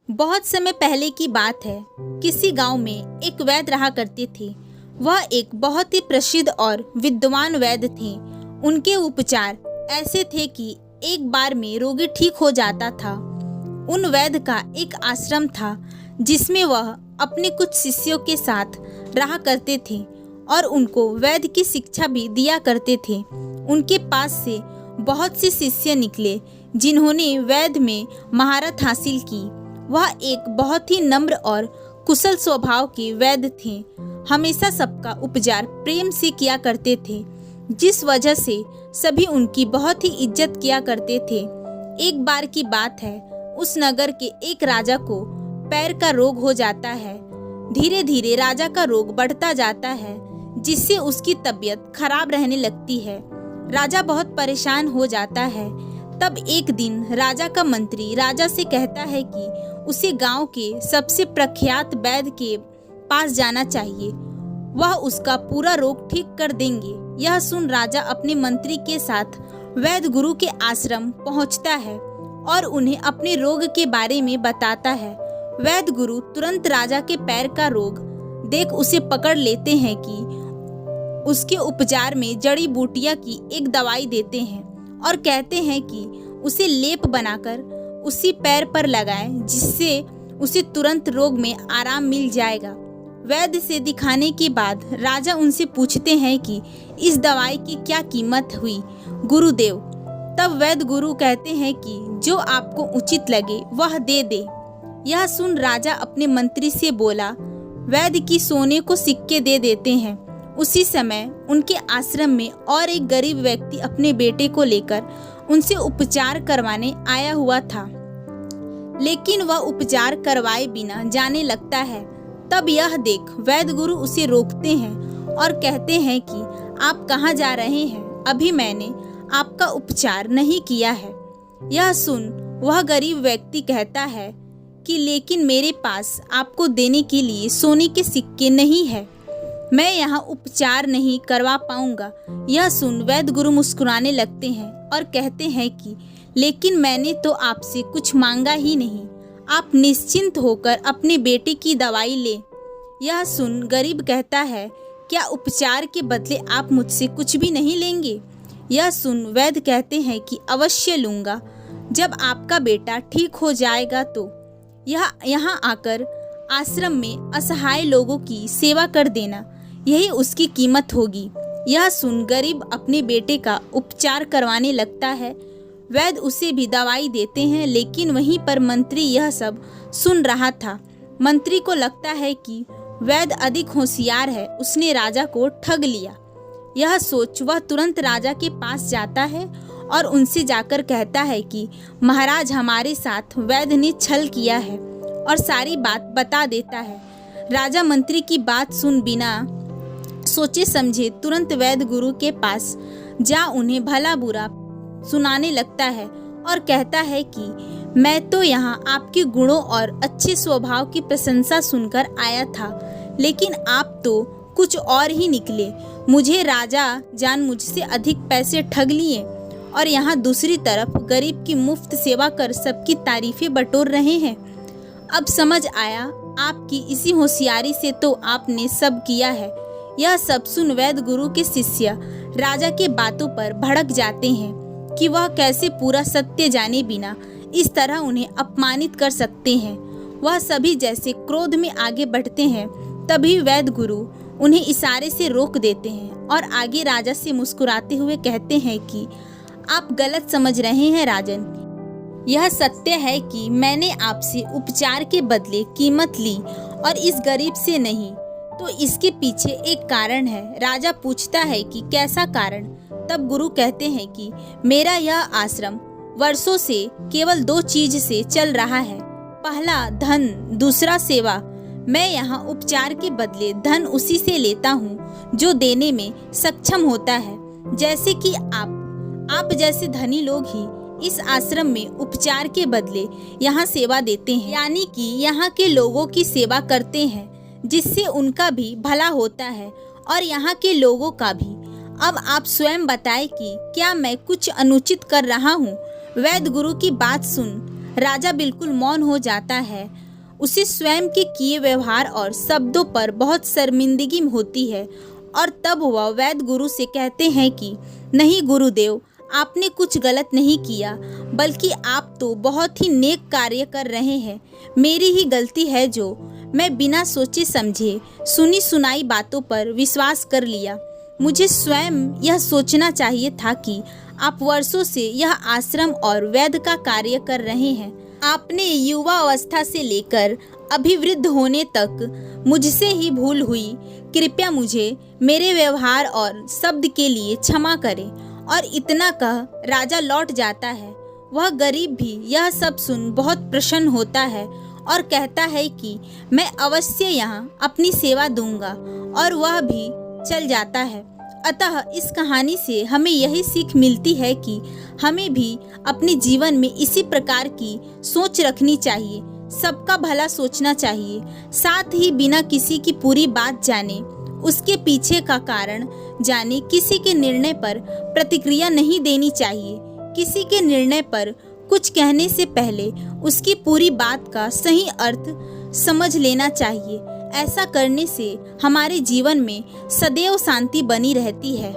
बहुत समय पहले की बात है। किसी गांव में एक वैद्य रहा करते थे। वह एक बहुत ही प्रसिद्ध और विद्वान वैद्य थे। उनके उपचार ऐसे थे कि एक बार में रोगी ठीक हो जाता था। उन वैद्य का एक आश्रम था जिसमें वह अपने कुछ शिष्यों के साथ रहा करते थे और उनको वैद्य की शिक्षा भी दिया करते थे। उनके पास से बहुत से शिष्य निकले जिन्होंने वैद्य में महारत हासिल की। वह एक बहुत ही नम्र और कुशल स्वभाव के वैद्य थे। हमेशा सबका उपचार प्रेम से किया करते थे, जिस वजह से सभी उनकी बहुत ही इज्जत किया करते थे। एक बार की बात है, उस नगर के एक राजा को पैर का रोग हो जाता है। धीरे धीरे राजा का रोग बढ़ता जाता है, जिससे उसकी तबीयत खराब रहने लगती है। राजा बहुत परेशान हो जाता है। तब एक दिन राजा का मंत्री राजा से कहता है कि उसे गांव के सबसे प्रख्यात वैद्य के पास जाना चाहिए। वह उसका पूरा रोग ठीक कर देंगे। यह सुन राजा अपने मंत्री के साथ वैद्य गुरु के आश्रम पहुंचता है और उन्हें अपने रोग के बारे में बताता है। वैद्य गुरु तुरंत राजा के पैर का रोग देख उसे पकड़ लेते हैं कि उसके उपचार में जड़ी बूटियां की एक दवाई देते हैं और कहते हैं कि उसे लेप बनाकर उसी पैर पर लगाएं, जिससे उसे तुरंत रोग में आराम मिल जाएगा। वैद्य से दिखाने के बाद राजा उनसे पूछते हैं कि इस दवाई की क्या कीमत हुई गुरुदेव। तब वैद्य गुरु कहते हैं कि जो आपको उचित लगे वह दे दे। यह सुन राजा अपने मंत्री से बोला, वैद्य की सोने को सिक्के दे देते हैं। उसी समय उनके आश्रम में और एक गरीब व्यक्ति अपने बेटे को लेकर उनसे उपचार करवाने आया हुआ था, लेकिन वह उपचार करवाए बिना जाने लगता है। तब यह देख वैद्य गुरु उसे रोकते हैं और कहते हैं कि आप कहाँ जा रहे हैं? अभी मैंने आपका उपचार नहीं किया है। यह सुन वह गरीब व्यक्ति कहता है कि लेकिन मेरे पास आपको देने के लिए सोने के सिक्के नहीं है, मैं यहाँ उपचार नहीं करवा पाऊंगा। यह सुन वैद्य गुरु मुस्कुराने लगते हैं और कहते हैं कि लेकिन मैंने तो आपसे कुछ मांगा ही नहीं, आप निश्चिंत होकर अपने बेटे की दवाई ले। यह सुन गरीब कहता है, क्या उपचार के बदले आप मुझसे कुछ भी नहीं लेंगे? यह सुन वैद्य कहते हैं कि अवश्य लूंगा। जब आपका बेटा ठीक हो जाएगा तो यह यहाँ आकर आश्रम में असहाय लोगों की सेवा कर देना, यही उसकी कीमत होगी। यह सुन गरीब अपने बेटे का उपचार करवाने लगता है। वैद्य उसे भी दवाई देते हैं, लेकिन वहीं पर मंत्री यह सब सुन रहा था। मंत्री को लगता है कि वैद्य अधिक होशियार है, उसने राजा को ठग लिया। यह सोच वह तुरंत राजा के पास जाता है और उनसे जाकर कहता है कि महाराज, हमारे साथ वैद्य ने छल किया है, और सारी बात बता देता है। राजा मंत्री की बात सुन बिना सोचे समझे तुरंत वैद्य गुरु के पास जा उन्हें भला बुरा सुनाने लगता है और कहता है कि मैं तो यहाँ आपके गुणों और अच्छे स्वभाव की प्रशंसा सुनकर आया था, लेकिन आप तो कुछ और ही निकले। मुझे राजा जान मुझसे अधिक पैसे ठग लिए और यहाँ दूसरी तरफ गरीब की मुफ्त सेवा कर सबकी तारीफें बटोर रहे हैं। अब समझ आया, आपकी इसी होशियारी से तो आपने सब किया है। यह सब सुन वैद्य गुरु के शिष्य राजा के बातों पर भड़क जाते हैं कि वह कैसे पूरा सत्य जाने बिना इस तरह उन्हें अपमानित कर सकते हैं। वह सभी जैसे क्रोध में आगे बढ़ते हैं, तभी वैद्य गुरु उन्हें इशारे से रोक देते हैं और आगे राजा से मुस्कुराते हुए कहते हैं कि आप गलत समझ रहे हैं राजन। यह सत्य है कि मैंने आपसे उपचार के बदले कीमत ली और इस गरीब से नहीं। तो इसके पीछे एक कारण है। राजा पूछता है कि कैसा कारण? तब गुरु कहते हैं कि मेरा यह आश्रम वर्षों से केवल 2 चीज से चल रहा है, पहला धन, दूसरा सेवा। मैं यहाँ उपचार के बदले धन उसी से लेता हूँ जो देने में सक्षम होता है, जैसे कि आप जैसे धनी लोग ही इस आश्रम में उपचार के बदले यहाँ सेवा देते हैं, यानी कि यहाँ के लोगों की सेवा करते हैं, जिससे उनका भी भला होता है और यहाँ के लोगों का भी। अब आप स्वयं बताएं कि क्या मैं कुछ अनुचित कर रहा हूँ? वैद्य गुरु की बात सुन राजा बिल्कुल मौन हो जाता है। उसे स्वयं के किए व्यवहार और शब्दों पर बहुत शर्मिंदगी होती है और तब वह वैद्य गुरु से कहते हैं कि नहीं गुरुदेव, आपने कुछ गलत नहीं किया, बल्कि आप तो बहुत ही नेक कार्य कर रहे हैं। मेरी ही गलती है जो मैं बिना सोचे समझे सुनी सुनाई बातों पर विश्वास कर लिया। मुझे स्वयं यह सोचना चाहिए था कि आप वर्षों से यह आश्रम और वैद्य का कार्य कर रहे हैं। आपने युवा अवस्था से लेकर अभिवृद्ध होने तक मुझसे ही भूल हुई। कृपया मुझे मेरे व्यवहार और शब्द के लिए क्षमा करें। और इतना कह राजा लौट जाता है। वह गरीब भी यह सब सुन बहुत प्रसन्न होता है और कहता है कि मैं अवश्य यहाँ अपनी सेवा दूंगा, और वह भी चल जाता है। अतः इस कहानी से हमें यही सीख मिलती है कि हमें भी अपने जीवन में इसी प्रकार की सोच रखनी चाहिए, सबका भला सोचना चाहिए, साथ ही बिना किसी की पूरी बात जाने, उसके पीछे का कारण जाने, किसी के निर्णय पर प्रतिक्रिया नहीं देनी चाहिए। किसी के निर्णय पर कुछ कहने से पहले उसकी पूरी बात का सही अर्थ समझ लेना चाहिए। ऐसा करने से हमारे जीवन में सदैव शांति बनी रहती है।